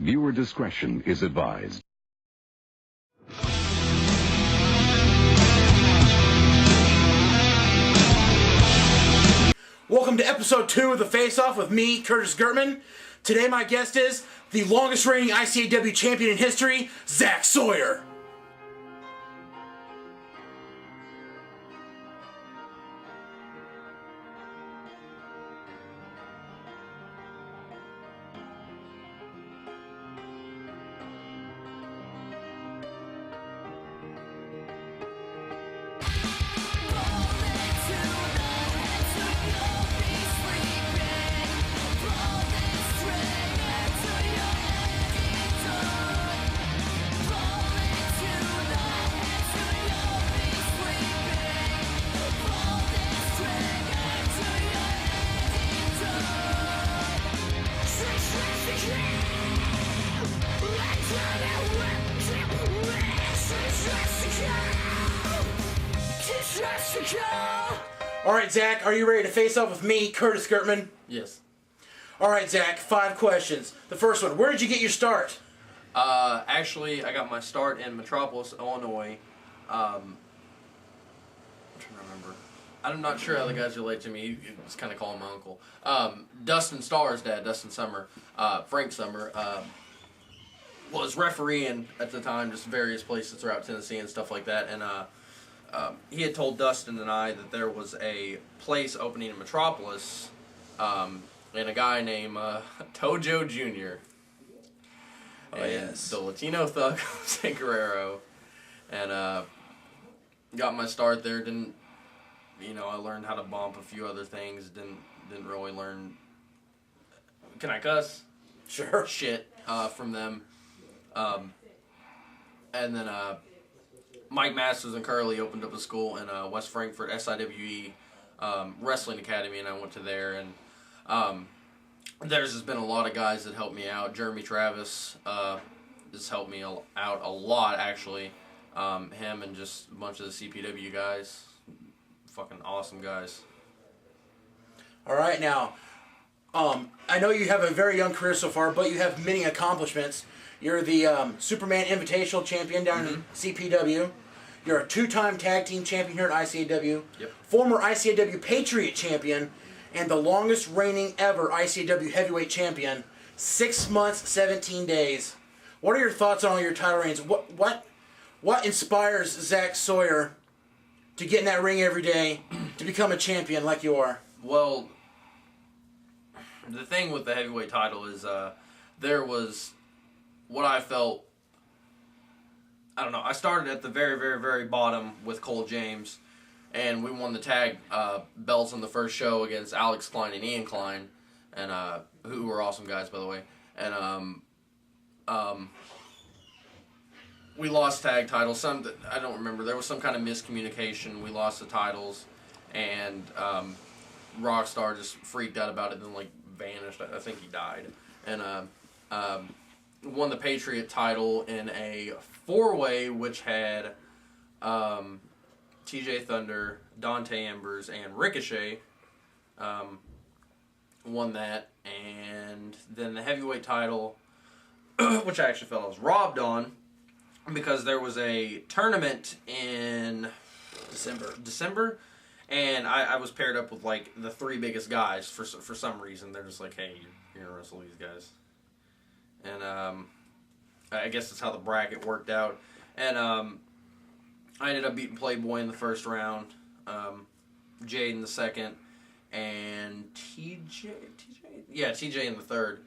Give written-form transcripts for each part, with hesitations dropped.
Viewer discretion is advised. Welcome to episode 2 of The Face Off with me, Curtis Girtman. Today my guest is the longest reigning ICAW champion in history, Zach Sawyer. Alright, Zach, are you ready to face off with me, Curtis Girtman? Yes. Alright, Zach, 5 questions. The first one, where did you get your start? Actually, I got my start in Metropolis, Illinois. I'm trying to remember. I'm not sure how the guys relate to me. He was kind of calling my uncle. Dustin Starr's dad, Dustin Summer, Frank Summer, was refereeing at the time, just various places throughout Tennessee and stuff like that. And he had told Dustin and I that there was a place opening in Metropolis, and a guy named Tojo Jr. Oh, yes. The Latino thug Jose Guerrero. And got my start there. I learned how to bump, a few other things. Didn't really learn. Can I cuss? Sure. Shit from them. And then Mike Masters and Curly opened up a school in West Frankfort, SIWE Wrestling Academy, and I went to there. And there's just been a lot of guys that helped me out. Jeremy Travis has helped me out a lot, actually. Him and just a bunch of the CPW guys. Fucking awesome guys. Alright, now, I know you have a very young career so far, but you have many accomplishments. You're the Superman Invitational Champion down in CPW. You're a 2-time Tag Team Champion here at ICAW. Yep. Former ICAW Patriot Champion. And the longest reigning ever ICAW Heavyweight Champion. 6 months, 17 days. What are your thoughts on all your title reigns? What inspires Zach Sawyer to get in that ring every day to become a champion like you are? Well, the thing with the heavyweight title is there was what I felt. I don't know. I started at the very, very, very bottom with Cole James, and we won the tag belts on the first show against Alex Klein and Ian Klein, and who were awesome guys, by the way. And we lost tag titles. I don't remember. There was some kind of miscommunication. We lost the titles, and Rockstar just freaked out about it, and then vanished. I think he died, and won the Patriot title in a 4-way, which had TJ Thunder, Dante Embers, and Ricochet. Won that, and then the heavyweight title, which I actually felt I was robbed on, because there was a tournament in December, and I was paired up with the 3 biggest guys for some reason. They're just like, hey, you're gonna wrestle these guys. And I guess that's how the bracket worked out. And I ended up beating Playboy in the first round, Jade in the second, and TJ in the third.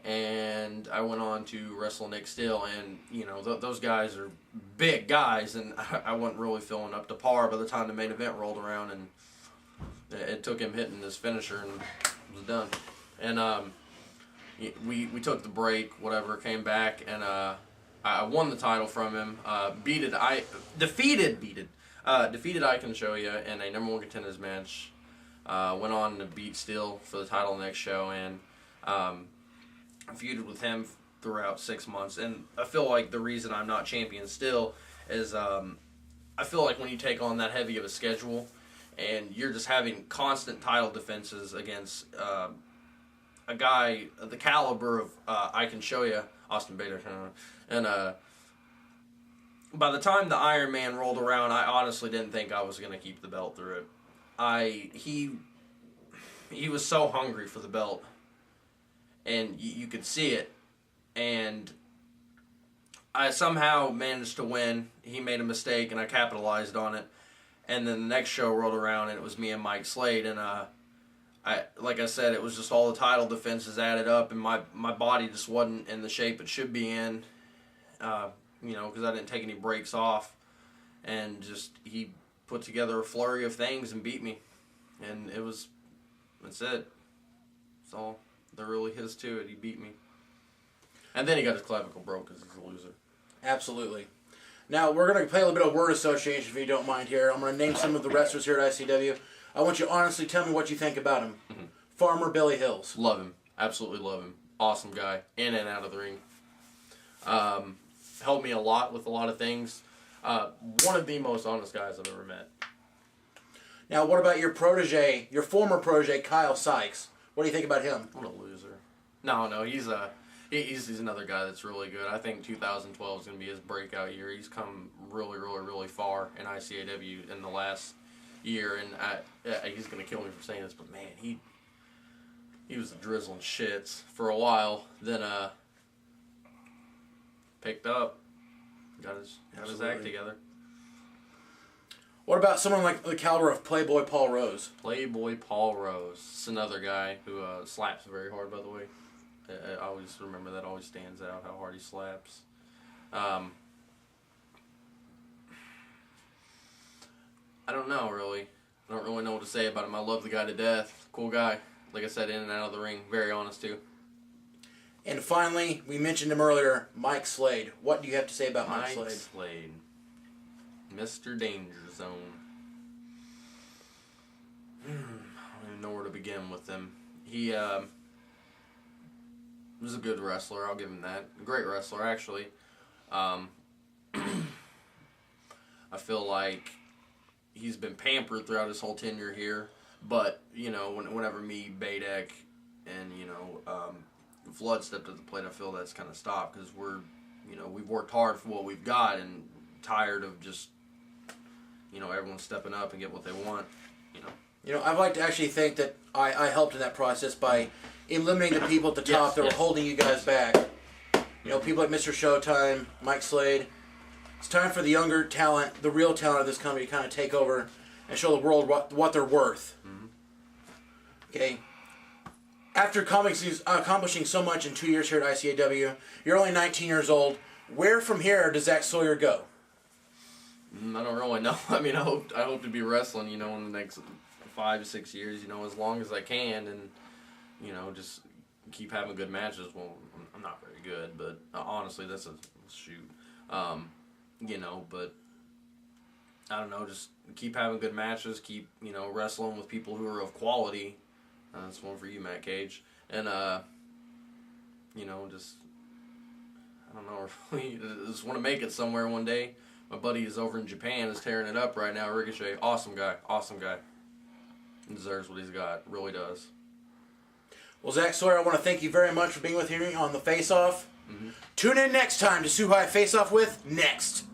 And I went on to wrestle Nick Steele, and those guys are big guys, and I wasn't really feeling up to par by the time the main event rolled around, and it took him hitting his finisher, and it was done. And we took the break, whatever, came back, and I won the title from him. Defeated Ike and Shoya in a number 1 contenders match. Went on to beat Steele for the title next show, and I feuded with him throughout 6 months. And I feel like the reason I'm not champion still is I feel like when you take on that heavy of a schedule and you're just having constant title defenses against a guy the caliber of I can show you Austin Bader, and by the time the Iron Man rolled around, I honestly didn't think I was gonna keep the belt through it. He was so hungry for the belt, and you could see it, and I somehow managed to win. He made a mistake, and I capitalized on it. And then the next show rolled around, and it was me and Mike Slade, and like I said, it was just all the title defenses added up, and my body just wasn't in the shape it should be in, because I didn't take any breaks off, and just he put together a flurry of things and beat me, and that's it. That's all there really is to it. He beat me, and then he got his clavicle broke because he's a loser. Absolutely. Now, we're going to play a little bit of word association, if you don't mind here. I'm going to name some of the wrestlers here at ICW. I want you to honestly tell me what you think about him. Mm-hmm. Farmer Billy Hills. Love him. Absolutely love him. Awesome guy. In and out of the ring. Helped me a lot with a lot of things. One of the most honest guys I've ever met. Now, what about your protege, your former protege, Kyle Sykes? What do you think about him? What a loser. No, he's another guy that's really good. I think 2012 is going to be his breakout year. He's come really, really, really far in ICAW in the last year, and he's going to kill me for saying this, but man, he was drizzling shits for a while. Then picked up, got his act together. What about someone like the caliber of Playboy Paul Rose? Playboy Paul Rose. It's another guy who slaps very hard, by the way. I always remember that. Always stands out how hard he slaps. I don't know, really. I don't really know what to say about him. I love the guy to death. Cool guy. Like I said, in and out of the ring. Very honest, too. And finally, we mentioned him earlier, Mike Slade. What do you have to say about Mike Slade? Mike Slade. Mr. Danger Zone. I don't even know where to begin with him. He was a good wrestler, I'll give him that. A great wrestler, actually. I feel like he's been pampered throughout his whole tenure here, but, whenever me, Badek, and, Flood stepped at the plate, I feel that's kind of stopped, because we've worked hard for what we've got, and tired of just, everyone stepping up and get what they want, I'd like to actually think that I helped in that process by eliminating the people at the top that were holding you guys back. People like Mr. Showtime, Mike Slade. It's time for the younger talent, the real talent of this company, to kind of take over and show the world what they're worth. Mm-hmm. Okay. After accomplishing so much in 2 years here at ICAW, you're only 19 years old. Where from here does Zach Sawyer go? I don't really know. I mean, I hope to be wrestling, in the next 5 to 6 years, as long as I can, and just keep having good matches. Well, I'm not very good, but honestly, that's a shoot. But I don't know, just keep having good matches, keep, wrestling with people who are of quality. That's one for you, Matt Cage. And, just, I don't know, really, just want to make it somewhere one day. My buddy is over in Japan, is tearing it up right now, Ricochet. Awesome guy. He deserves what he's got, really does. Well, Zach Sawyer, I want to thank you very much for being with me on the Face Off. Mm-hmm. Tune in next time to see who I face off with next.